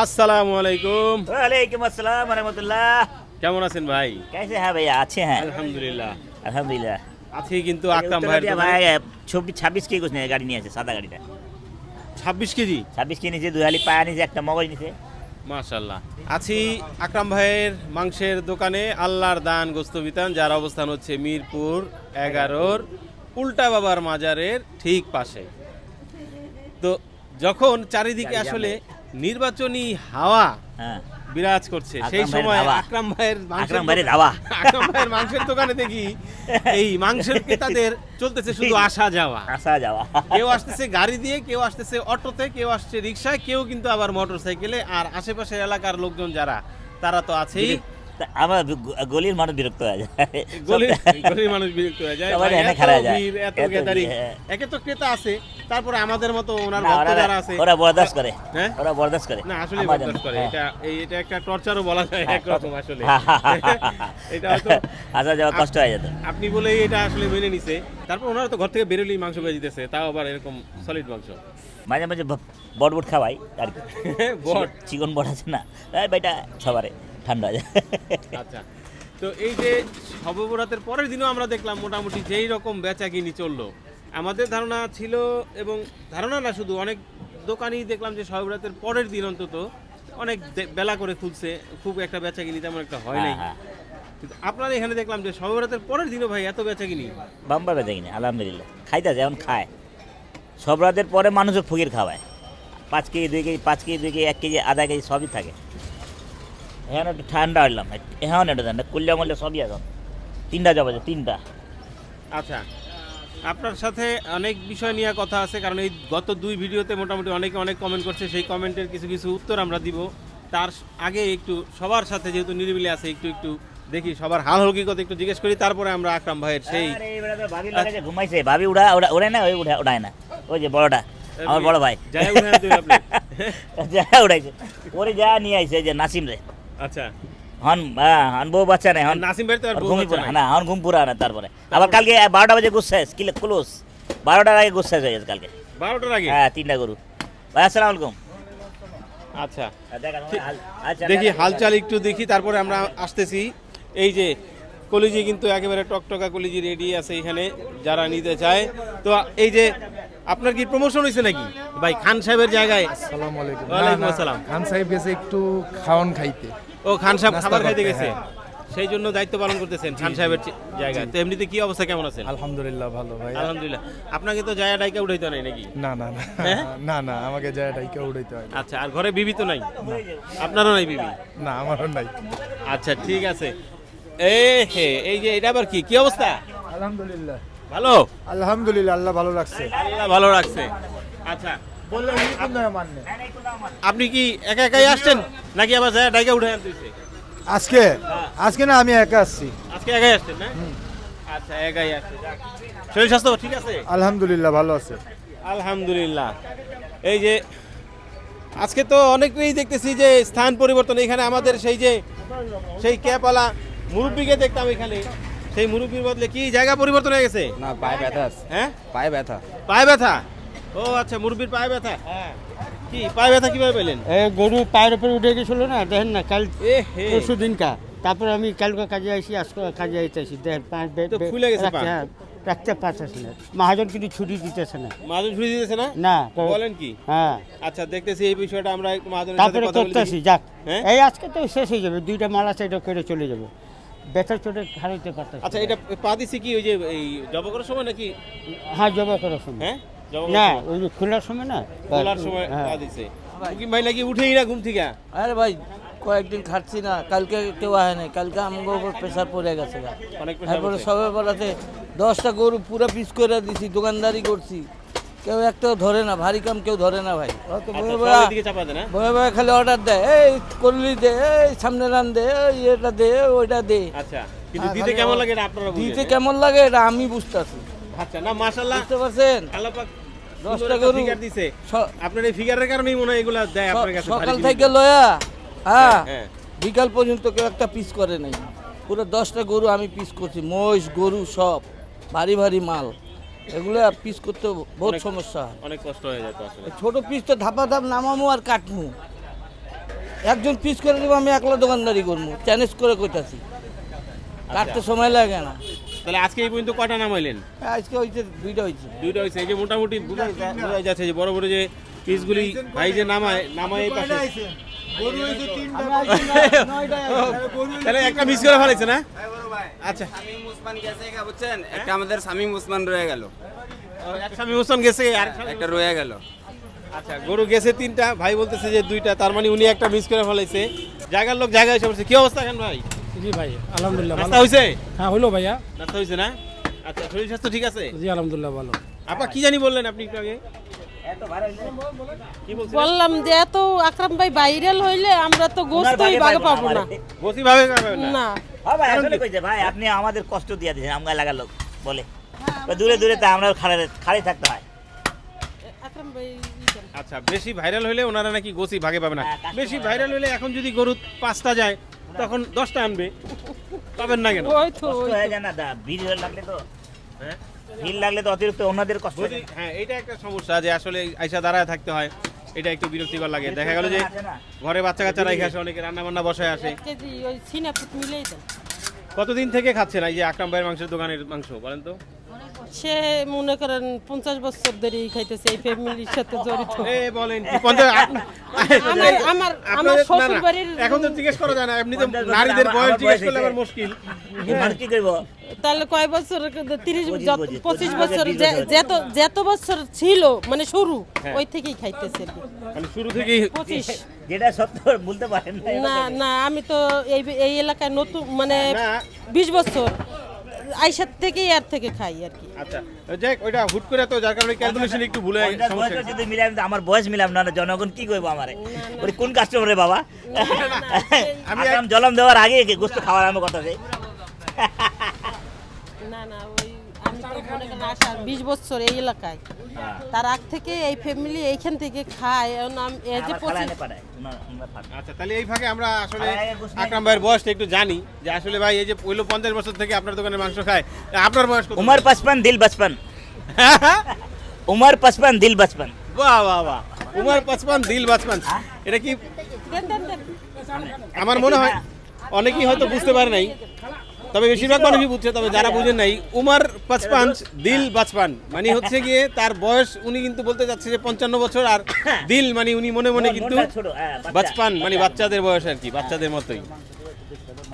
আসসালামু আলাইকুম। वालेकुम अस्सलाम रहमतुल्लाह। কেমন আছেন ভাই? कैसे हैं भैया? अच्छे हैं আলহামদুলিল্লাহ। अल्हम्दुलिल्लाह। আজকে কিন্তু আকরাম ভাইয়ের ভাইয়া দোকানে ভাই 26 কেজি গোছ নিয়ে গাড়ি নিয়ে আছে, সাদা গাড়িটা 26 কেজি। 26 কেজি নিচে, 2 হালি পায়া নিচে, একটা মগজ নিচে। মাশাআল্লাহ। আছি আকরাম ভাইয়ের মাংসের দোকানে, আল্লাহর দান গোস্ত বিতান, যার অবস্থান হচ্ছে মিরপুর 11-র উল্টা বাবার মাজারের ঠিক পাশে। তো যখন চারিদিকে আসলে নির্বাচনী হাওয়া হ্যাঁ, বিরাজ করছে, আকরাম সেই ভাইয়ের সময় ধাওয়া। আকরাম ভাইয়ের আকরাম ভাইয়ের ধাওয়া। আকরাম ভাইয়ের মাংসের দোকানে দেখি এই মাংসের ক্রেতাদের চলতেছে শুধু আসা যাওয়া। আসা যাওয়া। কেউ আসতেছে গাড়ি দিয়ে, কেউ আসতেছে অটোতে, কেউ আসছে রিক্সায়, কেউ কিন্তু আবার মোটর সাইকেলে। আর আশেপাশের এলাকার লোকজন যারা, তারা তো আছেই। আমার গলির মানুষ বিরক্ত হয়ে যায়। গরিব মানুষ বিরক্ত হয়ে যায়, সবাই ভাই, এনে এত খাড়া যায়, ভিড়, এত এত গ্যাদারিং। ভিড়, হ্যাঁ। একে তো ক্রেতা আছে, তারপরে আমাদের মতো ওনার না, ভক্ত যারা আছে, ওরা বরদাস্ত করে। হ্যাঁ? ওরা বরদাস্ত করে। না আসলে আমাদের বরদাস্ত করে। হ্যাঁ। এটা একটা টর্চারও বলা যায় একরকম আসলে। এটা হয়তো আসা যাওয়া কষ্ট হয়ে যেত। আপনি বলেই এটা আসলে মেনে নিছে। তারপর ওনারা তো ঘর থেকে বেরোলেই মাংস বেজে দিতেছে, তাও আবার এরকম সলিড মাংস। মাঝে মাঝে বট বট খাওয়াই আর কি। বট। চিকন বট আছে না, এই বেটা সবারে ঠান্ডা হয়ে যায়। আচ্ছা, তো এই যে শবে বরাতের পরের দিনও আমরা দেখলাম মোটামুটি যেই রকম বেচা কিনি চললো। আমাদের ধারণা ছিল, এবং ধারণা না শুধু, অনেক দোকানই দেখলাম যে শবে বরাতের পরের দিন অন্তত অনেক বেলা করে খুলছে, খুব একটা বেচা কিনি তেমন একটা হয় নাই। হ্যাঁ, কিন্তু আপনার এখানে দেখলাম যে শবে বরাতের পরের দিনও ভাই এত বেচা কিনি। বাম্বার বেঁধে কিনে আলহামদুলিল্লাহ। খাইতে যেমন খায়, সব রাতের পরে মানুষও ফকির খাওয়ায়। 5 KG 2 KG 5 KG 2 KG 1 KG আধা কেজি সবই থাকে। এখন একটু ঠান্ডা হইলাম, এখন একটু ঠান্ডা কুল্লা মূল্য সবই এখন 3টা জব আছে, 3টা। আচ্ছা, আপনার সাথে অনেক বিষয় নিয়ে কথা আছে, কারণ এই গত 2 ভিডিওতে মোটামুটি অনেকে অনেক কমেন্ট করছে, সেই কমেন্টের কিছু কিছু উত্তর আমরা দিব। তার আগে একটু সবার সাথে যেহেতু নিরিবিলি আছে, একটু দেখি সবার হাল হকিকত একটু জিজ্ঞেস করি, তারপরে আমরা আকরাম ভাইয়ের সেই ঘুমাইছে ভাবি, উড়ায় না, ওই উড়ায় না, ওই যে বড়টা আমার বড় ভাই যাই উঠে আনতে হবে আপনি। যা উড়াইছে, ওরে যা নিয়ে আইছে যে নাসিম রে। আচ্ছা, হন বউ বাচ্চা নেই, হন নাসিম ভাই তো আর বউ ঘুমি বাচ্চা পুরা নাই। না, হন ঘুম পুরা না। তারপরে আবার কালকে 12টা বাজে গুছ শেষ, কিলে ক্লোজ 12টার আগে গুছ শেষ হয়ে গেছে কালকে। 12টার আগে? হ্যাঁ, 3টা গরু। ভাই আসসালামু আলাইকুম। আচ্ছা, আচ্ছা, দেখি হালচাল একটু দেখি, তারপরে আমরা আসতেছি। এই যে কলিজি কিন্তু একেবারে টকটকা কলিজি রেডি আছে এখানে, যারা নিতে চায়। তো এই যে আপনার কি প্রমোশন হয়েছে নাকি ভাই খান সাহেবের জায়গায়? আসসালামু আলাইকুম। ওয়ালাইকুম না, না, আসসালাম। খান সাহেব গেছে একটু খাওয়ান খাইতে। ও, খান সাহেব নাস্তা খাবার খাইতে করতে, গেছে, হ্যাঁ। সেই জন্য দায়িত্ব পালন করতেছেন খান সাহেবের জায়গায়। তো এমনিতে কি অবস্থা, কেমন আছেন? আলহামদুলিল্লাহ ভালো ভাই। আলহামদুলিল্লাহ। আপনাকে তো জায়গা ডাইকা উঠাইতে নাই নাকি? না না না হ্যাঁ? না না, আমাকে জায়গাটাই কেউ উঠাইতে হয় না। আচ্ছা, আর ঘরে বিবি তো নাই? আপনারও নাই বিবি? না, আমারও নাই। আচ্ছা, ঠিক আছে। এই যে এটা আবার কি কি অবস্থা? আলহামদুলিল্লাহ ভালো? আলহামদুলিল্লাহ, আল্লাহ ভালো রাখছে। আল্লাহ ভালো রাখছে। আচ্ছা, বললেন মানে আপনি কি একা একাই আসছেন নাকি আবার জায়গা ডাইকা উঠে আনতে হইছে? আজকে আজকে না, আমি একা আসছি। আজকে একাই আসছেন না? আচ্ছা, একাই আসছে। যাক। শরীর স্বাস্থ্য ঠিক আছে? আলহামদুলিল্লাহ ভালো আছে। আলহামদুলিল্লাহ। এই যে আজকে তো অনেকেই দেখতেছি যে স্থান পরিবর্তন। এখানে আমাদের সেই ক্যাপওয়ালা মুরব্বীকে দেখতাম এখানে, সেই মুরব্বীর বদলে কি জায়গা পরিবর্তন হয়ে গেছে? না, পায়ে ব্যথা আছে। হ্যাঁ, পায়ে ব্যথা। পায়ে ব্যথা? ও আচ্ছা, মুরব্বীর পায়ে ব্যথা। কি পায়ে ব্যথা কিভাবে পেলেন? গরু পায়ের উপরে উঠে গেছিল না, দেখেন না, কাল এ হে, পরশু দিনকা। তারপরে আমি কালকে কাজে আসি, আজকে কাজে আইতেছি, দেখেন পাঁচ তো ফুলে গেছে পা। রাখতে পারতেছে না, মহাজন কিন্তু ছুটি দিতেছে না। মাদুর ছুটি দিতেছে না? না বলেন কি? হ্যাঁ, আচ্ছা, দেখতেছি এই বিষয়টা আমরা একটু মাদুরের সাথে তারপরে কথা বলে করতেছি, দেখি। যাক হ্যাঁ? এই আজকে তো শেষ হয়ে যাবে, 2টা মাল আছে, এটা করে চলে যাবে। ব্যথা চোটে হারাইতে পারতেছে। আচ্ছা, এটা পা দিছি কি ওই যে এই জব করার সময় নাকি? হ্যাঁ, জবা করার সময়। হ্যাঁ, জব না, করার সময়? ওই যে খোলার সময় না, খোলার সময় হ্যাঁ। পা দিছে। মুকিম ভাই নাকি উঠেই না ঘুম থেকে? আরে ভাই, কয়েকদিন খাচ্ছি না, কালকে কেউ আয় নাই, কালকে আমাকে উপর প্রেশার পড়ে গেছে। অনেক pressure তারপরে পড়ছে। সবে বেলাতে 10টা গরু পুরো পিস করে দিছি, দোকানদারি করছি, কেউ একটাও ধরে না, ভারী কাম কেউ ধরে না ভাই। অত আচ্ছা, বয়ে সবার দিকে চাপা দেন, হ্যাঁ? বয়ে বয়ে খালি অর্ডার দেয়, এই করলি দে, এই সামনে রান দে, এই এটা দে, ওইটা দে। আচ্ছা, কিন্তু হ্যাঁ, দিতে খালি কেমন লাগে এটা আপনারা বুঝেন, দিতে হ্যাঁ? কেমন লাগে এটা আমি বুঝতেছি, আচ্ছা, না মাশাআল্লাহ, বুঝতে পারছেন? আল্লাহ পাক 10টা গরু ফিগার দিছে। স- আপনার এই ফিগারের কারণেই মনে হয় এগুলা দেয় আপনার কাছে সকাল ভারী থেকে জিনিস। লয়া, হ্যাঁ, হ্যাঁ। বিকাল পর্যন্ত কেউ একটা পিস করে নাই। পুরো 10টা গরু আমি পিস করছি, মহিষ গরু সব ভারী ভারী মাল, এগুলো পিস করতে বহুত অনেক- সমস্যা হয়। অনেক কষ্ট হয়ে যায় তো আসলে। ছোট পিস তো ধাপা ধাপ নামামু আর কাটমু, একজন পিস করে দেবো, আমি একলা দোকানদারি করবো, চ্যালেঞ্জ করে কইতাছি, কাটতে সময় লাগে না। তাহলে আজকে এই পর্যন্ত কয়টা নামাইলেন? আজকে হয়েছে দুইটা হয়েছে। দুইটা হয়েছে। এই যে মোটামুটি বোঝা যাচ্ছে যে বড় বড় যে পিসগুলি ভাই যে নামায় এই পাশে তাহলে একটা মিস করে ফেলেছে না? আচ্ছা, শামীম ওসমান গেছে গা, বুঝছেন? একটা আমাদের শামীম ওসমান রয়ে গেল, এক স্বামী ওসমান গেছে আর একটা রয়ে গেল। আচ্ছা, গরু গেছে 3টা, ভাই বলতেছে যে 2টা, তার মানে উনি একটা মিস করে ফেলেছে। জায়গার লোক জায়গায় এসে পড়ছে। কি অবস্থা এখন ভাই? জি ভাই আলহামদুলিল্লাহ নাস্তা হয়েছে? হ্যাঁ হলো ভাইয়া। নাস্তা হয়েছে না? আচ্ছা, শরীর স্বাস্থ্য ঠিক আছে? জি আলহামদুলিল্লাহ ভালো। আপা কি জানি বললেন আপনি একটু আগে? কি বলছেন? বললাম যে এত আকরাম ভাই ভাইরাল হইলে আমরা তো গোস্তই ভাগে পাবো না। বসি ভাবে খাবেন না? না হ্যাঁ ভাই, আসলে কইছে ভাই আপনি আমাদের কষ্ট দিয়ে দিয়েছেন, আমগা লাগার লোক বলে দূরে দূরে তা আমরা খালি থাকতে হয়। আকরাম ভাই আচ্ছা, বেশি ভাইরাল হলে ওনারা নাকি গোসি ভাগে পাবে না। হ্যাঁ, কাস্টমার বেশি ভাইরাল হলে এখন যদি গরু 5টা যায় তখন 10টা আনবে, পাবেন না কেন? ওই তো কষ্ট হয়ে যায় না দা, ভিড় লাগলে তো, হ্যাঁ ভিড় লাগলে তো অতিরিক্ত অন্যদের কষ্ট হয়ে যায়। হ্যাঁ, এটা একটা সমস্যা যে আসলে আইসা দাঁড়ায় থাকতে হয়, এটা একটু বিরক্তিকর লাগে। দেখা গেল যে ঘরে বাচ্চা কাচ্চা রেখে আসে, অনেকে রান্না বান্না বসায় আসে। 1 কেজি ওই সিনাপুত মিলেই দেন। কতদিন থেকে খাচ্ছেন এই যে আকরাম ভাইয়ের মাংসের দোকানের মাংস বলেন তো? সে মনে করেন 50 বছর ধরে খাইতেছে, এই ফ্যামিলির সাথে জড়িত। এ বলেন কি 50? আমার আপনাদের- না, শ্বশুর না, বাড়ির এখন তো জিজ্ঞেস করা যায় না, এমনি তো 50 নারীদের আমার বয়স বয়স জিজ্ঞেস করলে হয়েছে। আবার মুশকিল। মানুষ কি করবো? তাহলে কয় বছর? 30 25 25 বছর, বছর 20 বছর। যত বছর ছিল মানে শুরু হ্যাঁ। ওই থেকেই খাইতেছে আর কি। মানে শুরু থেকেই 25 যেটা সত্য বলতে পারেন না না, আমি তো এই এলাকায় নতুন মানে না। 20 বছর আইসার থেকেই আর থেকে খাই আর কি। আচ্ছা, যাক ওইটা হুট করে তো যার কারণে ক্যালকুলেশন একটু ভুলে সমস্যা হয়েছে। যদি মিলাম আমার বয়স মিলাম না, জনগণ কি করবো আমারে? ওই কোন কাস্টমারে বাবা? আমি আমি জলম দেওয়ার আগে গোস্ত খাওয়ার আমার কথা আছে। না না, ওই আমি তো মনে করেন আসা 20 বছর এই এলাকায়, তার আগ থেকে এই ফ্যামিলি এইখান থেকে খায়। এখন এই যে আমার খালানে পাঠায়, ওনারা পাঠায়। আচ্ছা, তাহলে এই ফাঁকে আমরা আসলে আর আগে গোস্ত আকরাম ভাইয়ের বয়সটা একটু জানি যে আসলে ভাই এই যে পয়লো 50 বছর থেকে আপনার দোকানে মাংস খায়, আপনার বয়স কত? उम्र 55 दिल 55। उम्र 55 दिल 55। বাহ বাহ বাহ, উমর 55 দিল 55। এটা কি দেন দেন দেন। আমার মনে হয় অনেকেই হয়তো বুঝতে পারে নাই, তবে বেশিরভাগ মানুষই বুঝছে, তবে যারা বুঝেন নাই উমর 55 দিল 55 মানে হচ্ছে গিয়ে তার বয়স, উনি কিন্তু বলতে যাচ্ছে যে 55 বছর, আর দিল মানে উনি মনে মনে কিন্তু মনটা ছোট, হ্যাঁ, বাচ্চা। 55 মানে বাচ্চাদের বয়স আর কি, বাচ্চাদের মতোই।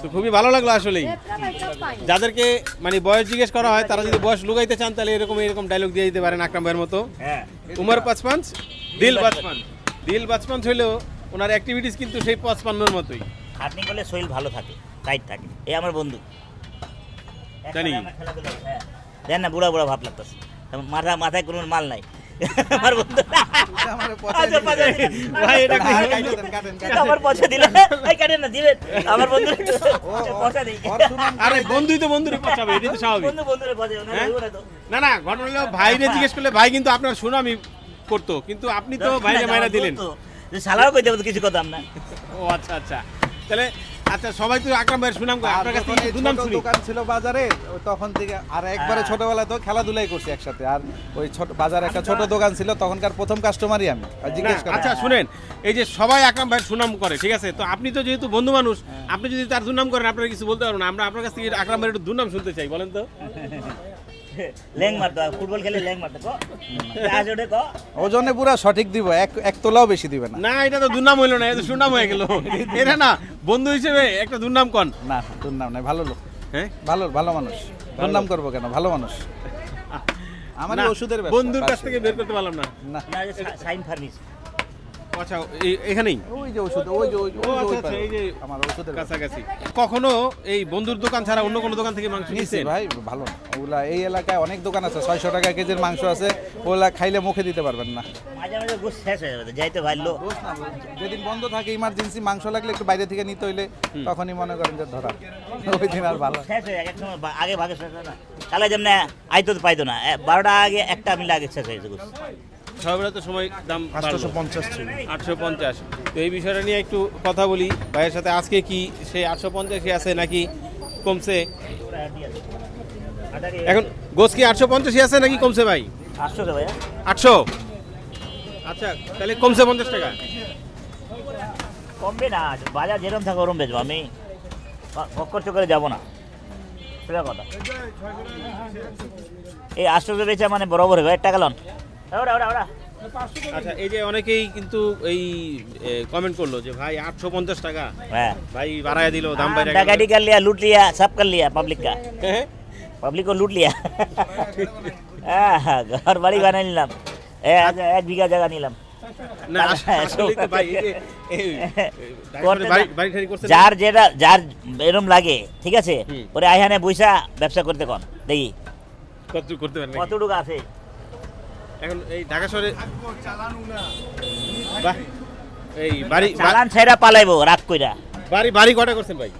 তো খুবই ভালো লাগলো আসলেই, যাদেরকে মানে বয়স জিজ্ঞেস করা হয় তারা যদি বয়স লুকাইতে চান তাহলে এরকম ডায়লগ দিয়ে দিতে পারেন আকরাম ভাইয়ের মতো। হ্যাঁ, উমর 55 দিল 55। দিল 55 হইলেও ওনার অ্যাক্টিভিটিস কিন্তু সেই 55-র মতোই। খাটনি করলে শরীর ভালো থাকে, টাইট থাকে। এই আমার বন্ধু জানি। হ্যাঁ। দেন না, বুড়া বুড়া ভাব লাগতেছে, মাথায় কোনো মাল নাই। আমার বন্ধু আচ্ছা, পয়সা দিলেন। ভাই এটা কি? এটা আমার পয়সা দিলেন, এই কাটেন না, দিবেন আমার বন্ধু পয়সা দিই। আরে বন্ধুই তো বন্ধুরে পচাবে, এটাই তো স্বাভাবিক। বন্ধু বন্ধুরে পয়সা দেয়, হ্যাঁ? ওরা তো না না, ঘটনা হলো ভাইরে জিজ্ঞেস করলে ভাই কিন্তু আপনার সুনামি করতো, কিন্তু আপনি তো ভাইরে মাইরা দিলেন। সালাও কইতে হবে কিছু কথা না। ও আচ্ছা আচ্ছা, তাহলে আচ্ছা, সবাই তো আকরাম ভাইয়ের সুনাম করে, আপনার কাছ থেকে একটু দুনাম শুনি। দোকান ছিল বাজারে, ওই তখন থেকে আর একবারে ছোটবেলায় তো খেলাধুলাই করছি একসাথে। আর ওই ছোট বাজারে একটা ছোট দোকান ছিল, তখনকার প্রথম কাস্টমারই আমি। আর জিজ্ঞেস না, করেন। আচ্ছা শুনেন, এই যে সবাই আকরাম ভাইয়ের সুনাম করে, ঠিক আছে, তো আপনি তো যেহেতু বন্ধু মানুষ, আপনি যদি তার দুর্নাম করেন আপনারা কিছু বলতে পারবেন না। আমরা আপনার কাছ থেকে আকরাম ভাইয়ের একটু দুর্নাম শুনতে চাই, বলেন তো। ল্যাং মারতো, ফুটবল খেলে ল্যাং মারতো, কো আজ ওঠে কো। ওজনে পুরা সঠিক দিব, এক তোলাও বেশি দিবে না। না, এটা তো দুর্নাম হইলো না, এটা সুনাম হয়ে গেল। এটা না, বন্ধু হিসেবে একটা দুর্নাম কন। না, তোর নাম নাই, ভালো লোক, হ্যাঁ, ভালো মানুষ। তোর নাম করবো কেন? ভালো মানুষ। আমার না, ওষুধের ব্যবসা, বন্ধুর কাছ থেকে বের করতে পারলাম না। না, না, সাইন ফার্নিস। আচ্ছা, এখানেই ওই যে ওষুধ, ওই যে ওই যে- ও, ওই যে আচ্ছা, ওই আচ্ছা, পারে। এই যে আমার ওষুধের ব্যবসা। কাছাকাছি কখনো এই বন্ধুর দোকান ছাড়া অন্য কোনো দোকান থেকে মাংস নিছি নিয়েছেন? ভাই, ভালো না ওগুলা। এই এলাকায় অনেক দোকান আছে, 600 টাকা কেজির মাংস আছে, ওগুলা খাইলে মুখে দিতে পারবেন না। মাঝে মাঝে গোস শেষ হয়ে যাবে, যাইতে ভালো। দোষ না, যেদিন বন্ধ থাকে ইমার্জেন্সি মাংস লাগলে একটু বাইরে থেকে নিতে হইলে তখনই মনে করেন যে ধরা, ওই দিন আর ভালো। শেষ হয়ে এক সময় আগে ভাগে শেষ হয় না, তাহলে যেমন আইতো তো পাইতো না, 12টা আগে একটা মিলে আগে শেষ হয়েছে গোস। সবাই তো সময় দাম 850 ছিল। 850। তো এই বিষয়টা নিয়ে একটু কথা বলি ভাইয়ের সাথে। আজকে কি সেই 850 আছে নাকি কমছে? এখন গোস কি 850 আছে নাকি কমছে ভাই? 800 ভাইয়া। 800। আচ্ছা, তাহলে কমছে 50 টাকা। কমবে না, বাজার যেরকম থাকে ওরম বেচবো, আমি ফক্কর চক্করে যাবো না, সেটা কথা। এই 800 বেচা মানে বরাবর হবে, 1 টাকা লন। ওরা ওরা ওরা আচ্ছা, এই যে অনেকেই কিন্তু এই কমেন্ট করলো যে ভাই 850 টাকা, হ্যাঁ ভাই বাড়ায় দিল, দাম বাইরে डकैती कर लिया, लूट लिया, सब कर लिया पब्लिक का, হ্যাঁ पब्लिक को लूट लिया। घर बाड़ी बना নিলাম, 1 বিঘা জায়গা নিলাম। না আসলে তো ভাই এই যে বাড়ি ঠাড়ি করছেন, যার যেটা যার এরম লাগে, ঠিক আছে, হুম। ওরে আইহানে বইসা ব্যবসা করতে কোন দেখি কত করতে পারেন নাকি? কতটুকু আছে। এখন এই ঢাকা শহরে বাহ, এই বাড়ি চালান ছাইরা পালাইবো রাগ কইরা। বাড়ি বাড়ি কটা করছেন ভাই?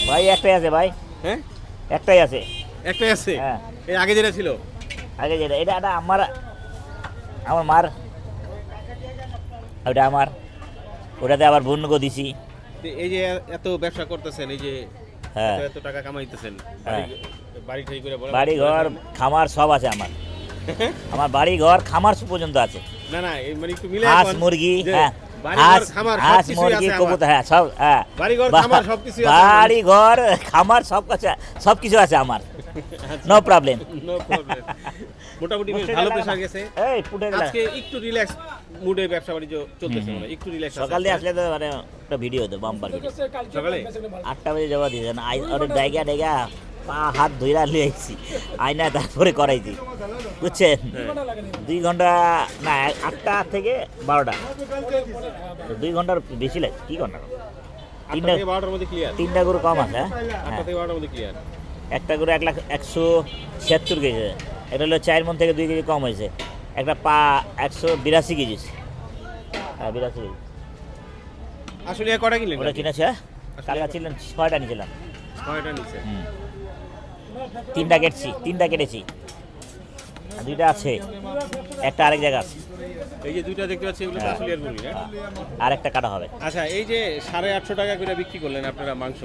ভাই একটাই আছে ভাই, হ্যাঁ একটাই আছে। একটাই আছে। হ্যাঁ। এই আগে যেটা ছিল আগে যেটা এটা এটা আমার মার, ওটা আমার, ওটাতে আবার বন্যকে দিছি। তো এই যে এত ব্যবসা করতেছেন, এই যে হ্যাঁ এত টাকা কামাইতেছেন, হ্যাঁ। বাড়ি ঠাড়ি করে বলেন। বাড়ি ঘর খামার সব আছে আমার, আমার বাড়ি ঘর খামার পর্যন্ত আছে। না না, এই মানে একটু মিলে হাঁস এখন মুরগি, যে হ্যাঁ বাড়ি ঘর হাঁস খামার হাঁস সবকিছুই মুরগি আছে আমার। কবুতর, হ্যাঁ সব, হ্যাঁ বাড়ি ঘর খামার সবকিছুই আছে বাড়ি ঘর খামার সব কিছু আছে আমার, নো প্রবলেম। No problem. মোটামুটি বেশ ভালো প্রেসার গেছে। এই ফুটে গেল। আজকে একটু রিল্যাক্স মুডে ব্যবসা বাণিজ্য চলতেছে, মানে একটু রিল্যাক্স। সকাল দিয়ে আসলে তো মানে একটা ভিডিও হতো, বাম্পার ভিডিও। সকালে 8টা বাজে যাওয়া দিয়েছেন, ওর ডাইগা ডাইগা পা হাত ধুইরা লিয়ে আসছি, আয়না তারপরে করাইছি, বুঝছেন। 2 ঘন্টা না, 8টা থেকে 12টা, 2 ঘন্টার বেশি লাগে। কি ঘন্টা? 8টা থেকে 12টার মধ্যে ক্লিয়ার। 3টা গরু কম আছে, 8টা থেকে 12টার মধ্যে ক্লিয়ার। একটা গরু 1,176 কেজি, এটা হলো 4 মণ থেকে 2 কেজি কম হয়েছে। একটা পা 182 কেজি, হ্যাঁ 82 কেজি। আসলে কটা কিনলেন? ওটা কিনেছে, কালকা ছিলেন 6টা নিয়েছিলাম। 6টা নিচে। 3টা কেটেছি, আর 2টা আছে, একটা আরেক জায়গা আছে, এই যে দুইটা দেখতে পাচ্ছি, এগুলো তো আসলে আর বলি না। আর একটা কাটা হবে। আচ্ছা, এই যে 850 টাকা করে বিক্রি করলেন আপনারা মাংস,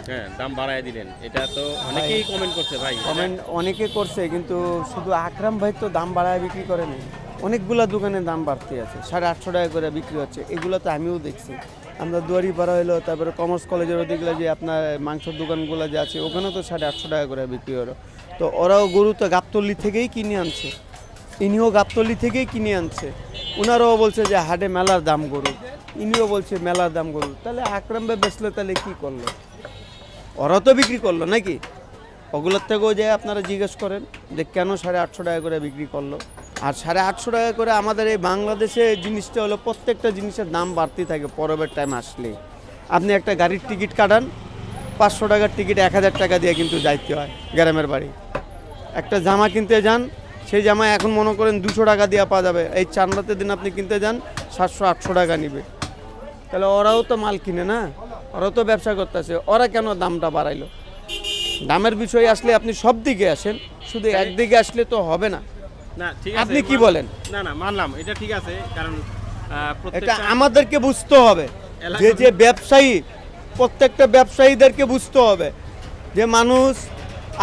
হ্যাঁ দাম বাড়ায় দিলেন, এটা তো অনেকেই কমেন্ট করছে ভাই। কমেন্ট অনেকে করছে, কিন্তু শুধু আকরাম ভাই তো দাম বাড়ায় বিক্রি করেনি, অনেকগুলা দোকানে দাম বাড়তে আছে, 850 টাকা করে বিক্রি হচ্ছে। এগুলো তো আমিও দেখছি, আমরা দুয়ারি পাড়া হলো, তারপরে কমার্স কলেজের ওদিকে যে আপনার মাংসের দোকানগুলো যে আছে, ওখানেও তো 850 টাকা করে বিক্রি হলো। তো ওরাও গরু তো গাবতলি থেকেই কিনে আনছে, ইনিও গাবতলি থেকেই কিনে আনছে, ওনারাও বলছে যে হাটে মেলার দাম গরু, ইনিও বলছে মেলার দাম গরু। তাহলে আকরাম ভাই বেচলে তাহলে কী করলো? ওরা তো বিক্রি করলো নাকি? ওগুলোর থেকেও যে আপনারা জিজ্ঞেস করেন যে কেন 850 টাকা করে বিক্রি করলো। আর 850 টাকা করে আমাদের এই বাংলাদেশে জিনিসটা হলো, প্রত্যেকটা জিনিসের দাম বাড়তে থাকে পরবের টাইম আসলে। আপনি একটা গাড়ির টিকিট কাটান, 500 টাকার টিকিট 1000 টাকা দিয়ে কিন্তু যাইতে হয় গ্রামের বাড়ি। একটা জামা কিনতে যান, সেই জামা এখন মনে করেন 200 টাকা দিয়ে পাওয়া যাবে, এই চান্দাতে দিন আপনি কিনতে যান 700-800 টাকা নিবে। তাহলে ওরাও তো মাল কিনে না, ওরাও তো ব্যবসা করতেছে, ওরা কেন দামটা বাড়াইলো? দামের বিষয়ে আসলে আপনি সব দিকে আসেন, শুধু একদিকে আসলে তো হবে না। না ঠিক আছে, আপনি কি বলেন? না না, মানলাম এটা ঠিক আছে, কারণ এটা প্রত্যেকটা আমাদেরকে বুঝতে হবে, এলাকা- যে যে ব্যবসায়ী, প্রত্যেকটা ব্যবসায়ীদেরকে বুঝতে হবে যে মানুষ,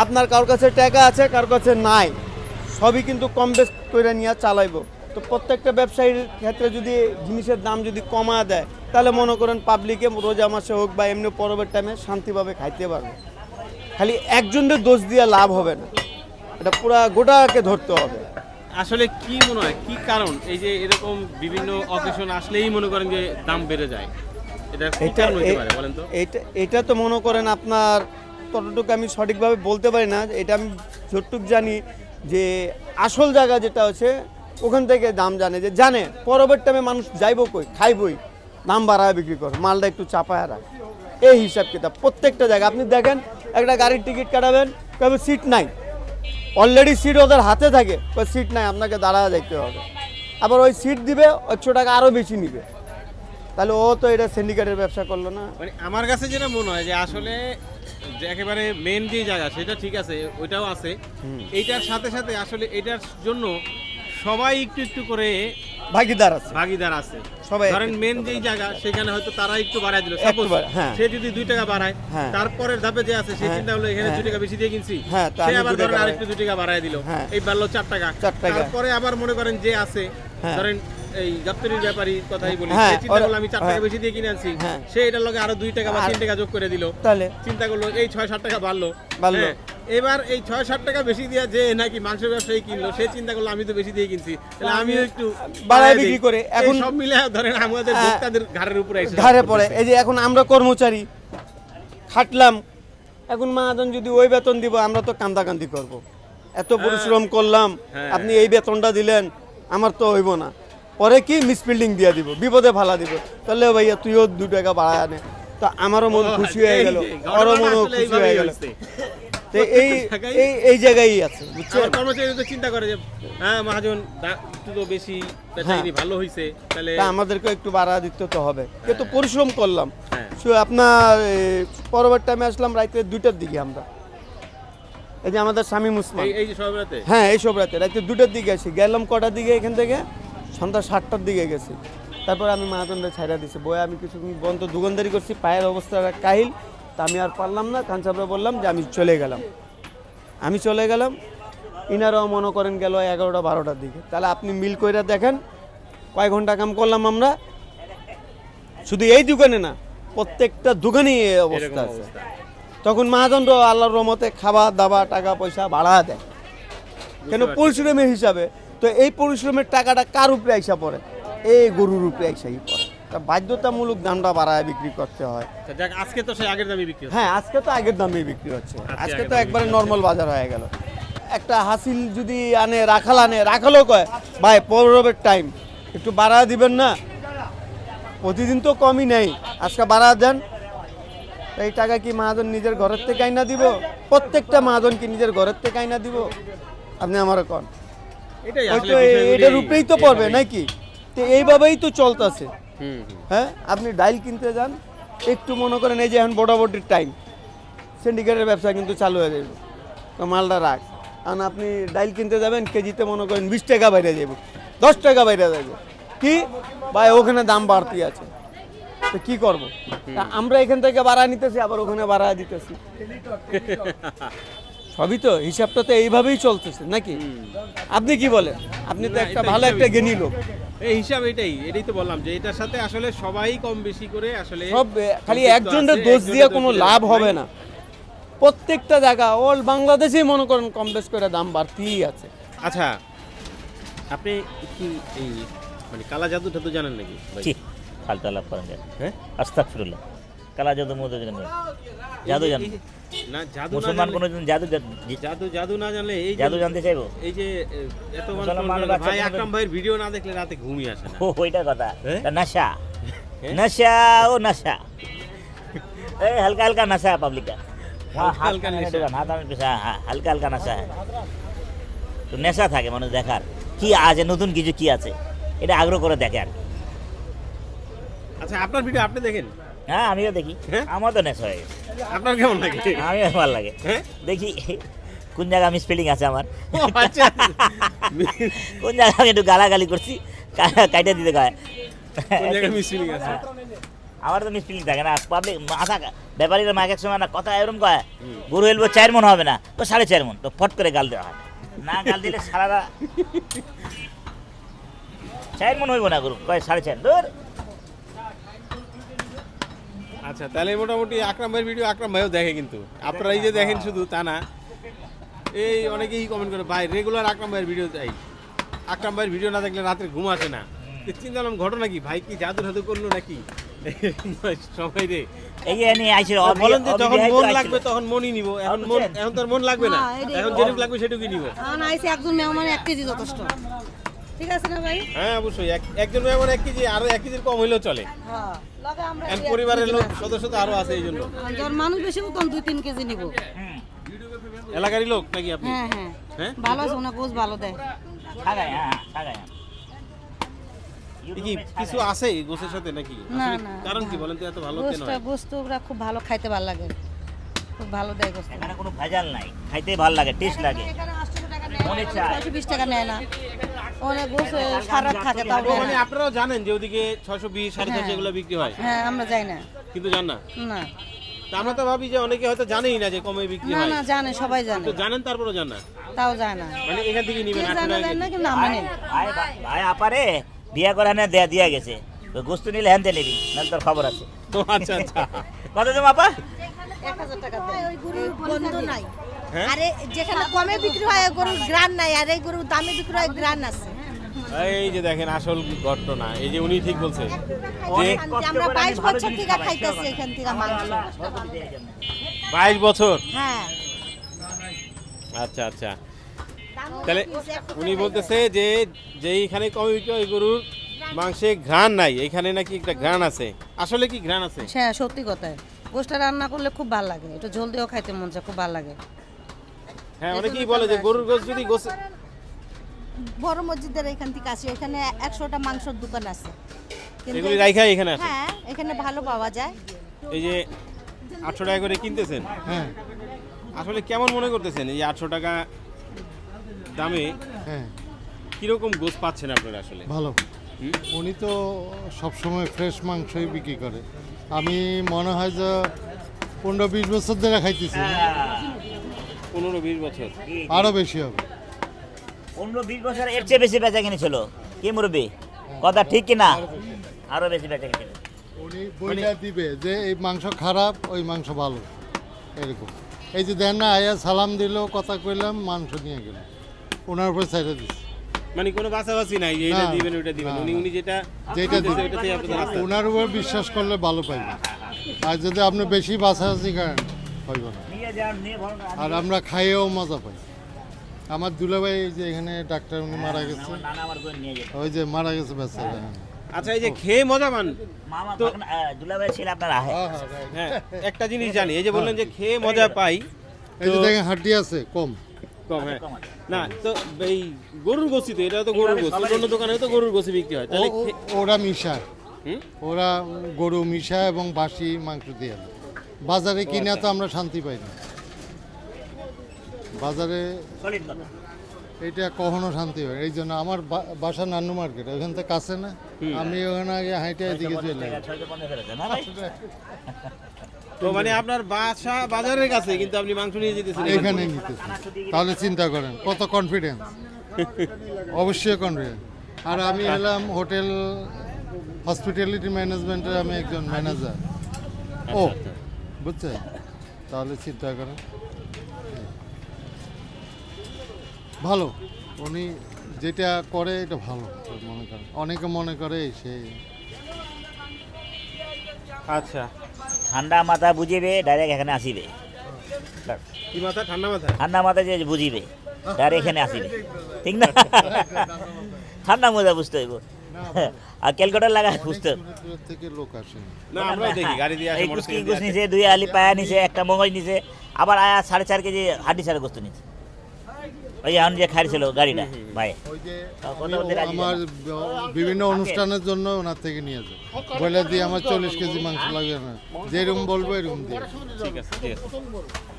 আপনার কারোর কাছে টাকা আছে, কারোর কাছে নাই, সবই কিন্তু কম বেশ করে নিয়ে চালাইবো। তো প্রত্যেকটা ব্যবসায়ীর ক্ষেত্রে যদি জিনিসের দাম যদি কমা দেয়, তাহলে মনে করেন পাবলিকে রোজা মাসে হোক বা এমনি পরবের টাইমে শান্তিভাবে খাইতে পারবে। খালি একজনের দোষ দিয়ে লাভ হবে না, এটা পুরা গোটাকে ধরতে হবে। আসলে কি মনে হয়, কি কারণ এই যে এরকম বিভিন্ন অকেশন আসলেই মনে করেন যে দাম বেড়ে যায়, এটা কি কারণ হতে পারে বলেন তো? এটা তো মনে করেন আপনার, ততটুকু আমি সঠিকভাবে বলতে পারি না, এটা আমি যতটুকু জানি যে আসল জায়গা যেটা হচ্ছে ওখান থেকে দাম জানে পরবের টাইমে মানুষ যাইবো কই, খাইবই, দাম বাড়ায় বিক্রি করে, মালটা একটু চাপায় রাখ, এই হিসাব কিতাব প্রত্যেকটা জায়গায়। আপনি দেখেন, একটা গাড়ির টিকিট কাটাবেন, তবে সিট নাই, অলরেডি সিট ওদের হাতে থাকে, সিট নাই, আপনাকে দাঁড়ায় যাইতে হবে। আবার ওই সিট দিবে 100 টাকা আরও বেশি নিবে, তাহলে ও তো এটা সিন্ডিকেটের ব্যবসা করলো না? মানে আমার কাছে যেটা মনে হয় যে আসলে যে একেবারে মেন যে জায়গা সেটা ঠিক আছে, ওইটাও আছে, এইটার সাথে সাথে আসলে এটার জন্য সবাই একটু একটু করে ভাগিদার আছে। সবাই ধরেন মেন যেই জায়গা সেখানে হয়তো তারা একটু বাড়ায় দিল, একটু হ্যাঁ। সে যদি 2 টাকা বাড়ায়, হ্যাঁ। তারপরের ধাপে যে আছে সে হ্যাঁ। চিন্তা হলো এখানে হ্যাঁ। 2 টাকা বেশি দিয়ে কিনছি, হ্যাঁ, তো সে আমি আবার 2 ধরেন টাকা আরেকটু 2 টাকা বাড়ায় দিল, হ্যাঁ। এই বাড়লো 4 টাকা। 4 টাকা। তারপরে আবার মনে করেন যে আছে, হ্যাঁ। ধরেন এই গাবতলির ব্যাপারীর কথাই বলি, হ্যাঁ, সে চিন্তা করলো ওরা- আমি 4 টাকা বেশি দিয়ে কিনে আনছি, হ্যাঁ। সে এটার লগে আরো 2 টাকা বা 3 টাকা যোগ করে দিল, তাহলে চিন্তা করলো এই 6-7 টাকা বাড়লো। বাড়লো। হ্যাঁ, এবার এই 6-7 টাকা বেশি দিয়ে যে নাকি মাংসের ব্যবসায়ী কিনলো, সে চিন্তা করলো আমি তো বেশি দিয়ে কিনছি, তাহলে আমিও একটু বাড়ায় দিই। বিক্রি করে। এই এখন সব মিলে ধরেন আমাদের হ্যাঁ, ভোক্তাদের ঘাড়ের উপরে এসে ঘাড়ে পড়ে। এই যে এখন আমরা কর্মচারী খাটলাম, এখন মহাজন যদি ওই বেতন দিব আমরা তো কান্দাকান্দি করব। এত পরিশ্রম করলাম, হ্যাঁ। আপনি এই বেতনটা দিলেন, আমার তো হইব না। পরে কি মিসবিল্ডিং দিয়ে দিব, বিপদে ফালা দিব, তাহলে ভাইয়া তুইও 2 টাকা বাড়ায় আনে, তো আমারও মন খুশি হয়ে গেল, ওরও মনও খুশি হয়ে গেল। তো এই জায়গায় আছে, বুঝছেন? কর্মচারী তো চিন্তা করে যে হ্যাঁ মহাজন একটু তো বেশি বেচাইনি, ভালো হইছে, তাহলে তা আমাদেরকে একটু বাড়া দিতে তো হবে, কিন্তু পরিশ্রম করলাম। হ্যাঁ। আপনার পরবর্তী টাইমে আসলাম রাতে 2টার দিকে আমরা, এই যে আমাদের শামীম উসমান, এই যে সব রাতে হ্যাঁ এই সব রাতে রাতে 2টার দিকে আসি, গেলাম কটার দিকে এখান থেকে, সন্ধ্যা 7টার দিকে গেছি। তারপর আমি মাহাজনটা ছাইড়া দিছি, বয়ে আমি কিছু বন্ধ দোকানদারি করছি, পায়ের অবস্থাটা কাহিল, তা আমি আর পারলাম না, কাঞ্চাবরা বললাম যে আমি চলে গেলাম। ইনারাও মনে করেন গেল 11টা 12টার দিকে। তাহলে আপনি মিল কইরা দেখেন কয় ঘন্টা কাম করলাম আমরা, শুধু এই দোকানে না প্রত্যেকটা দোকানেই এই অবস্থা আছে। তখন মহাজন আল্লাহর রহমতে খাবার দাবার টাকা পয়সা বাড়া দেয়, কেন পরিশ্রমের হিসাবে। তো এই পরিশ্রমের টাকাটা কার উপরে আইসা পড়ে? এই গরুর উপরে আইসাই পড়ে। তা বাধ্যতামূলক দামটা বাড়ায় বিক্রি করতে হয়। আচ্ছা, যাক আজকে তো সেই আগের দামে বিক্রি হচ্ছে। হ্যাঁ, আজকে তো আগের দামে বিক্রি হচ্ছে, আজকে তো একবারে নর্মাল বাজার হয়ে গেল। একটা হাসিল যদি রাখালও কয় ভাই পরবের টাইম একটু বাড়া দিবেন না, প্রতিদিন তো কমই নেই, আজকে বাড়া দেন। এই টাকা কি মহাজন নিজের ঘরের থেকে আইনা দিব? প্রত্যেকটা মহাজন কি নিজের ঘরের থেকে আইনা দিব? আপনি আমার কন, এটাই ওই আসলে তো বিষয়গুলি এটার উপরেই তো পড়বে এইভাবেই। নাকি? তো এইভাবেই তো চলতেছে। হুম। হ্যাঁ, আপনি ডাইল কিনতে যান, একটু মনে করেন এই যে এখন বড়াবড়ির টাইম, সিন্ডিকেটের ব্যবসা কিন্তু চালু হয়ে যাবে, তো মালটা রাখ। কারণ আপনি ডাইল কিনতে যাবেন, কেজিতে মনে করেন 20 টাকা বাইরে যাবে, 10 টাকা বাইরে যাবে, কি ভাই ওখানে দাম বাড়তি আছে, তো কি করব? তা আমরা এখান থেকে বাড়া নিতেছি, আবার ওখানে বাড়া দিতেছি, সবই তো হিসাবটা তো এইভাবেই চলতেছে নাকি? আপনি কি বলেন? আপনি তো না, একটা এটা ভালো হিসাবই। একটা জ্ঞানী লোক, এই হিসাব এটাই তো বললাম যে এটার সাথে আসলে সবাই কম বেশি করে আসলে সব খালি সম্পৃক্ত একজনের আছে, দোষ একজনের দিয়ে দোষ কোনো দিয়ে লাভ লাভ হবে নাই। না। প্রত্যেকটা জায়গা অল বাংলাদেশেই মনে করেন কম বেশ করে দাম বাড়তিই আছে। আচ্ছা, আপনি কি এই মানে কালা জাদু টাদু জানেন নাকি ভাই? ছি ফালতু আলাপ করেন কেন? হ্যাঁ? আস্তাগফিরুল্লাহ। কালা জাদু মধু জানেন? জাদু জানেন? না, জাদু না মুসলমান জানলে- কোনোদিন জাদু না জানলে এই জাদু জানতে চাইবো? এই যে এত মানুষ মুসলমান বলবে, বাচ্চা ভাই কোনোদিন- আকরাম ভাইয়ের ভিডিও না দেখলে রাতে ঘুমই আসে না। ও ওইটা কথা, হ্যাঁ? তা नशा হ্যাঁ? नशा ও नशा, এই হালকা হালকা नशा है पब्लिक का, হালকা হালকা নেশা। হালকা হালকা नशा है। তো নেশা থাকে মানুষ দেখার, কি আছে নতুন কিছু কি আছে, এটা আগ্রহ করে দেখে আর কি। আচ্ছা, আপনার ভিডিও আপনি দেখেন? হ্যাঁ আমিও দেখি, হ্যাঁ? আমার তো নেশা হয়ে গেছে, আপনার কেমন লাগে? আমিও ভালো লাগে হ্যাঁ? দেখি কোন জায়গা মিসস্পেলিং আছে আমার, ও, আচ্ছা। কোন জায়গায় আমি একটু গালাগালি করছি, কাইটা দিতে কয়। কোন জায়গায় মিসফিলিং আছে? আমার তো মিসফিলিং থাকে না, পাবলিক মাথা ব্যাপারীরা মাকে সময় না কথা এরকম কয়, গরু হেলবো 4 মন হবে না, তো 4.5 মন, তো ফট করে গাল দেওয়া হয়, না গাল দিলে সারারা 4 মন হইব না গরু, কয় 4.5 দূর। আচ্ছা, তাহলে মোটামুটি আকরাম ভাইয়ের ভিডিও আকরাম ভাইও দেখে, কিন্তু আপনারা এই যে দেখেন শুধু তা না, এই অনেকেই কমেন্ট করে ভাই রেগুলার আকরাম ভাইয়ের ভিডিও চাই, আকরাম ভাইয়ের ভিডিও না দেখলে রাত্রে ঘুম আসে না। তো চিন্তা করলাম ঘটনা কি, ভাই কি জাদু টাদু করলো নাকি সবাই রে? এই যে নিয়ে আইছে বলেন যে যখন মন লাগবে তখন মনই নিব, এখন তোর মন লাগবে না, না, এটাই এখন যেটুকু লাগবে সেটুকুই নিব। এখন আইসে একজন মেহমান 1 কেজি যথেষ্ট, ঠিক আছে না ভাই? হ্যাঁ অবশ্যই, একজন মেহমান 1 কেজি, আরো 1 কেজির কম হইলেও চলে, হ্যাঁ, লগে আমরা এখন এই 1 পরিবারের কেজি লোক না। সদস্য তো আরো আছে, এই জন্য। আর যখন মানুষ বেশি তখন 2-3 কেজি নিব। এলাকারই লোক নাকি আপনি? হ্যাঁ হ্যাঁ, হ্যাঁ? ভালো আছে, ওনা গোছ ভালো দেয়। সাগায়, হ্যাঁ সাগায়। কি কিছু আছে এই গোছের সাথে নাকি? না আসলে না, কারণ কি বলেন তো, এত ভালো কেন হয়? গোস্ত ওরা খুব ভালো খাইতে ভালো লাগে, খুব ভালো দেয় গোস্ত। এখানে কোনো ভেজাল নাই, খাইতে ভালো লাগে, টেস্ট লাগে, এখানে 800 টাকা নেয়, মনে চায়। 620 টাকা নেয় না, অনেক গোছ সারা থাকে তাও তো নেয় মানে না। আপনারাও জানেন যে ওদিকে 620 650 এগুলো বিক্রি হয়, হ্যাঁ, আমরা যাই না। কিন্তু জান না? না তা আমরা তো ভাবি যে অনেকে হয়তো জানেই না যে কমে বিক্রি না হয়, না, জানে, সবাই জানে, তো জানেন তারপরও জান না, তাও যায় না। মানে এখান থেকে কে নিবেন 8 জানে টাকা যায় না, কেজি। কিন্তু না মানে। ভাই আপারে বিয়া করে হ্যাঁ দিয়া গেছে, তো গোস্ত নিলে হ্যানতে নিবি, নাহলে তোর খবর আছে। তো আচ্ছা আচ্ছা কত দেবো আপা? 1000 টাকা দেয়। ওই গরুর গন্ধ নাই। হ্যাঁ? আরে যেখানে কমে বিক্রি হয় ওই গরুর গ্রান নাই, আর এই গরুর দামে বিক্রি হয় গ্রান আছে। এই যে দেখেন আসল ঘটনা, এই যে উনি ঠিক বলছে যে অনেক কষ্ট আমরা করে 22 ভালো বছর জিনিস থেকে খাওয়াই, খাইতেছি এখান থেকে মাংস। 22 বছর। হ্যাঁ। আচ্ছা আচ্ছা, তাহলে উনি বলতেছে যে যেইখানে কমে বিক্রি হয় ওই গরুর মাংসে ঘ্রাণ নাই, এখানে নাকি একটা ঘ্রাণ আছে। আসলে কি ঘ্রাণ আছে? হ্যাঁ সত্যি কথা, গোশটা রান্না করলে খুব ভালো লাগে, একটু ঝোল দিয়েও খাইতে মন চায়, খুব ভালো লাগে। হ্যাঁ, অনেকেই বলে যে গরুর গোশত যদি বড় মসজিদের এখান থেকে আসি, এখানে 100টা মাংসের দোকান আছে, এগুলি রাইখা এখানে আছে। হ্যাঁ এখানে ভালো পাওয়া যায়। এই যে 800 টাকা করে কিনতেছেন, হ্যাঁ আসলে কেমন মনে করতেছেন এই 800 টাকা দামে হ্যাঁ কিরকম গোশ পাচ্ছেন আপনারা আসলে? ভালো। উনি তো সবসময় ফ্রেশ মাংসই বিক্রি করে। আমি মনে হয় যে 15-20 বছর ধরে খাইতেছি, 15-20 বছর। আরও বেশি হবে। 15-20 বছর এর চেয়ে বেশি বেচা কিনেছিল কি মুরব্বী, কথা ঠিক কি না? আরো বেশি বেচা কিনেছিল। উনি বইলা দিবে যে এই মাংস খারাপ, ওই মাংস ভালো, এরকম। এই যে দেন না, আয়া সালাম দিল, কথা কইলাম, মাংস নিয়ে গেল, ওনার উপরে ছেড়ে দিচ্ছে। মানে কোনো বাছাবাছি নাই যে এটা না, দিবেন ওইটা দিবেন, না, উনি যেটা যেটা দিতেছে ওইটাতেই আপনাদের আস্থা। ওনার উপর বিশ্বাস করলে ভালো পাইবে। আর যদি আপনি বেশি বাছাবাছি করেন হইব না। নিয়ে যান, নিয়ে ভরণ আর আমরা খাইয়েও মজা পাই। আমার দুলাভাই এই যে এখানে ডাক্তার, উনি মারা গেছে, আমার নানা আমার বোন নিয়ে যেত। ওই যে মারা গেছে বেচারা। আচ্ছা, এই যে খেয়ে মজা পান, মামা তো- দুলাভাই ছিল আপনার আহে। হ্যাঁ একটা জিনিস জানি, এই যে বললেন যে খেয়ে মজা পাই, এই যে দেখেন হাড্ডি আছে কম। কম। হ্যাঁ না, তো এই গরুর গোশি তো, এটা তো গরুর গোশি, অন্য দোকানে তো গরুর গোশি বিক্রি হয়, তাহলে ওরা মিশায়, হুম? ওরা গরু মিশায় এবং বাসি মাংস দিয়ে দেয়। বাজারে কিনা তো আমরা শান্তি পাই না, বাজারে সলিড কথা। এটা কখনো শান্তি হয়। এই জন্য আমার বাসা নান্নু মার্কেট, ওখান থেকে কাছে না, আমি ওখানে আগে হাইটে এদিকে চলে যাই। 650 টাকা না ভাই? তো মানে আপনার বাসা বাজারের কাছে, কিন্তু আপনি মাংস নিয়ে যেতেছেন এখানে। এখানে নিতেছি, তাহলে চিন্তা করেন কত কনফিডেন্স। অবশ্যই কনফিডেন্স। আর আমি এলাম হোটেল হসপিটালিটি ম্যানেজমেন্টের, আমি একজন ম্যানেজার। ও বুঝছেন, তাহলে চিন্তা করেন। ভালো, উনি যেটা করে এটা ভালো মনে করেন। অনেকে মনে করে সেই আচ্ছা, ঠান্ডা মাথা বুঝিবে ডাইরেক্ট এখানে আসিবে, কি মাথা? ঠান্ডা মাথা? ঠান্ডা মাথা যে বুঝিবে ডাইরেক্ট এখানে আসিবে, ঠিক না? ঠান্ডা মজা বুঝতে হইব, আর ক্যালকুলেটর লাগা বুঝতে হইব। দূর থেকে লোক আসে। না, আমরাও দেখি গাড়ি দিয়ে আসে, এই মোটরসাইকেল কুচকি দিয়ে গুছ আসে। নিছে, 2 আলি পায়া নিছে, একটা মগজ নিছে, আবার আয়া 4.5 কেজি হাড্ডি সারে গোস্ত নিছে। ওই এখন যে খাইছিল গাড়িটা ভাই, ওই যে কত আমি বলতে রাজি আমার না। বিভিন্ন অনুষ্ঠানের জন্য ওনার থেকে নিয়ে যাই, বলে দিয়ে আমার 40 কেজি মাংস লাগবে না, যেরকম বলবো এরকম দিয়ে। ঠিক আছে, ঠিক আছে।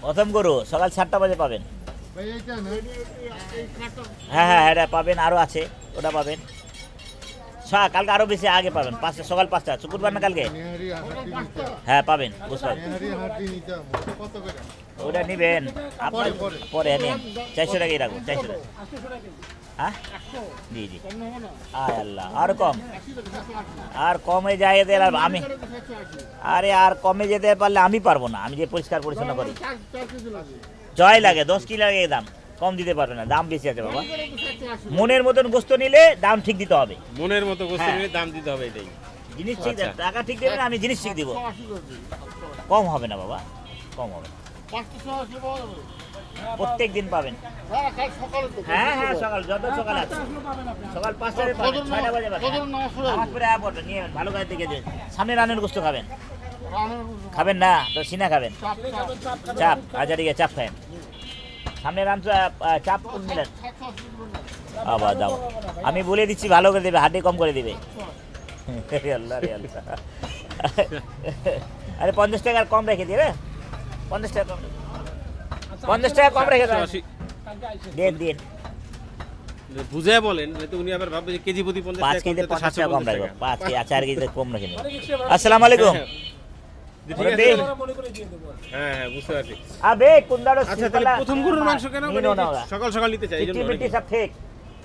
প্রথম গরু সকাল 7টা বাজে পাবেন। হ্যাঁ হ্যাঁ এটা পাবেন, আরও আছে ওটা পাবেন। কালকে আরও বেশি আগে পাবেন, 5টা, সকাল 5টা, শুক্রবার না কালকে? নেহারি হাড্ডি নিতে, হ্যাঁ পাবেন, বুঝতে নেহারি হাড্ডি নিতে কত করে? ওটা নিবেন আপনার পরে। পরে নেন, 400 টাকাই রাখবো, 400 টাকা। হ্যাঁ জি জি, আয় আল্লাহ, আর কম, আর কমে যায় এদের, আর আমি আরে আর কমে যেতে পারলে আমি পারবো না, আমি যে পরিষ্কার পরিচ্ছন্ন করি। জয় লাগে 10 কি লাগে দাম, কম দিতে পারবে না, দাম বেশি আছে বাবা। মনের মতন গোস্ত নিলে দাম ঠিক দিতে হবে, মনের মতো গোস্ত হ্যাঁ। নিলে দাম দিতে হবে, এটাই। জিনিস ঠিক আচ্ছা। টাকা ঠিক দেবে না, আমি জিনিস ঠিক দিব, কম হবে না বাবা, কম হবে না। প্রত্যেক দিন পাবেন। হ্যাঁ হ্যাঁ সকাল, যত সকাল আছে, সকাল 5টায় পাবেন, 6টা বাজে পাবেন। নামাজ পড়ে আয়া পড়বেন, নিয়ে ভালো করে দেখে যে সামনে রানের গোস্ত খাবেন, খাবেন না তো সিনা খাবেন, চাপ, আচ্ছা ঠিক আছে, চাপ খাবেন, সামনে রান চাপ কোন মিলেন আবার দাও, আমি বলে দিচ্ছি ভালো করে দেবে, হাড্ডি কম করে দিবে। আল্লাহ রে আল্লাহ, আরে 50 টাকার কম রেখে দিয়ে রে, 50 টাকা কম, 50 টাকা কম রেখে দেন, 180 দিন বুঝে বলেন, নয়তো উনি আবার ভাববে যে কেজি প্রতি 50 5 টাকা কেজি কমতে, 50 টাকা কম 750 রাখবো, টাকা। 5 কেজি 4 কেজি কম রেখে নেব। আসসালামু আলাইকুম। ঠিক আছে। হ্যাঁ হ্যাঁ, বুঝতে পারছি। আবে কুন্দাড়ো আচ্ছা, তাহলে প্রথম গরুর মাংস কেন মানে নিনো না সকাল সকাল নিতে চাই, এই জন্য মিটি সব ঠিক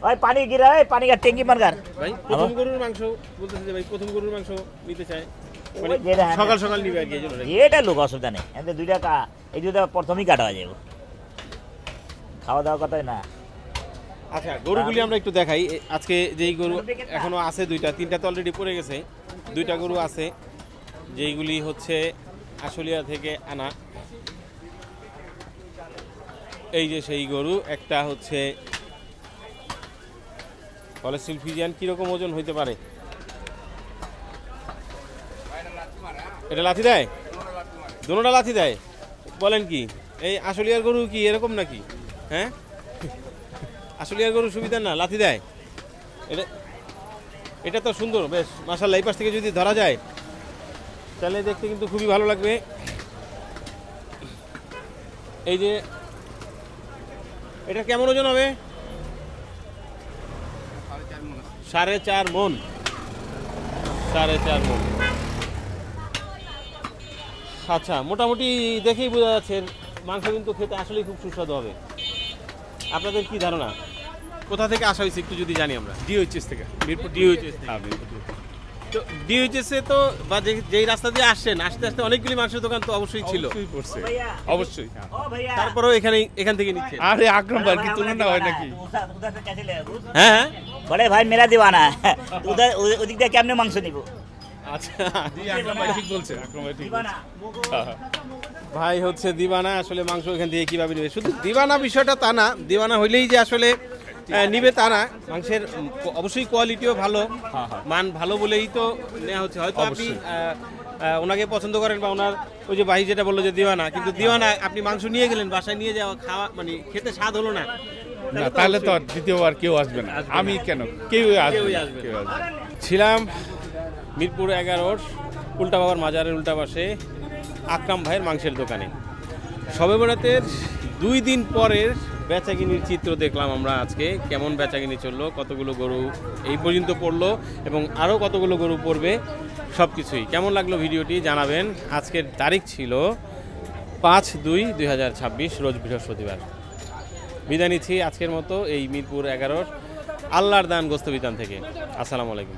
ওই পানি গিরা, ওই পানি গা ট্যাঙ্কি মারগার। ভাই প্রথম গরুর মাংস বলতেছে যে ভাই প্রথম গরুর মাংস নিতে চায় মানে ওই যেটা সকাল সকাল নিবে আর কি এই জন্য নাকি? এটা লোক অসুবিধা নেই, এতে 2 টাকা, এই 2 টাকা প্রথমেই কাটা হয়ে যাবে, খাওয়া দাওয়া কথাই না। আচ্ছা গরুগুলি আমরা একটু দেখাই আজকে যেই গরু এখনো আছে 2টা, 3টা তো অলরেডি পড়ে গেছে, 2টা গরু আছে যেইগুলি হচ্ছে আশুলিয়া থেকে আনা। এই যে সেই গরু, একটা হচ্ছে কলেস্ট্রল ফিজিয়ান, কিরকম ওজন হইতে পারে? এটা লাথি দেয়, দোনোটা লাথি দেয়, বলেন কি? এই আশুলিয়ার গরু কি এরকম নাকি? হ্যাঁ, আশুলিয়ার গরু সুবিধা না, লাথি দেয়। এটা তো সুন্দর বেশ মাশাআল্লাহ, এই পাশ থেকে যদি ধরা যায় তাহলে দেখতে কিন্তু খুবই ভালো লাগবে। এই যে এটা কেমন ওজন হবে? 4.5 মণ, 4.5 মণ। আচ্ছা মোটামুটি দেখেই বোঝা যাচ্ছে মাংস কিন্তু খেতে আসলেই খুব সুস্বাদু হবে। আপনাদের কি ধারণা, কোথা থেকে আসা হয়েছে একটু যদি জানি আমরা? ডিওএইচএস থেকে। মিরপুর ডিওএইচএস। হ্যাঁ, মিরপুর। তো ডিওএইচএস তো বা যেই রাস্তা দিয়ে আসছেন আস্তে আস্তে অনেকগুলি মাংসের দোকান তো অবশ্যই ছিল, অবশ্যই পড়ছে, অবশ্যই। হ্যাঁ। ও ভাইয়া, তারপরেও এখান থেকে নিচ্ছেন? আরে আকরাম ভাই কি তুলনা হয় নাকি? হ্যাঁ হ্যাঁ বলে ভাই মেরা দিবানা, উধর ওদিক দিয়ে কেমনে মাংস নিব? আচ্ছা জি, আকরাম ভাই ঠিক বলছে, আকরাম ভাই ঠিক দিবানা বলছে। হ্যাঁ, হ্যাঁ। ভাই হচ্ছে দিবানা, আসলে মাংস এখান থেকে কিভাবে নেবে? শুধু দিবানা বিষয়টা তা না, দিবানা হইলেই যে আসলে নিবে তা না, মাংসের অবশ্যই কোয়ালিটিও ভালো, মান ভালো বলেই তো নেওয়া হচ্ছে। হয়তো আপনি ওনাকে পছন্দ করেন বা ওনার ওই যে ভাই যেটা বললো যে দিওয়ানা, কিন্তু দিওয়ানা আপনি মাংস নিয়ে গেলেন, বাসায় নিয়ে যাওয়া খাওয়া মানে খেতে স্বাদ হলো না, না তাহলে তো আর দ্বিতীয়বার কেউ আসবে না। আসবে আমি না। কেন, কেউ আসবে কেউই না, আসবে না। কেউ আসবে না। ছিলাম মিরপুর 11 উল্টা বাবার মাজারের উল্টা পাশে আকরাম ভাইয়ের মাংসের দোকানে। শবে বরাতের 2 দিন পরের বেচাকিনির চিত্র দেখলাম আমরা আজকে, কেমন বেচাকিনি চললো, কতগুলো গরু এই পর্যন্ত পড়লো এবং আরও কতগুলো গরু পড়বে, সব কিছুই কেমন লাগলো ভিডিওটি জানাবেন। আজকের তারিখ ছিল 5/2/2026 রোজ বৃহস্পতিবার। বিদায় নিচ্ছি আজকের মতো এই মিরপুর 11 আল্লাহর দান গোস্ত বিতান থেকে। আসসালামু আলাইকুম।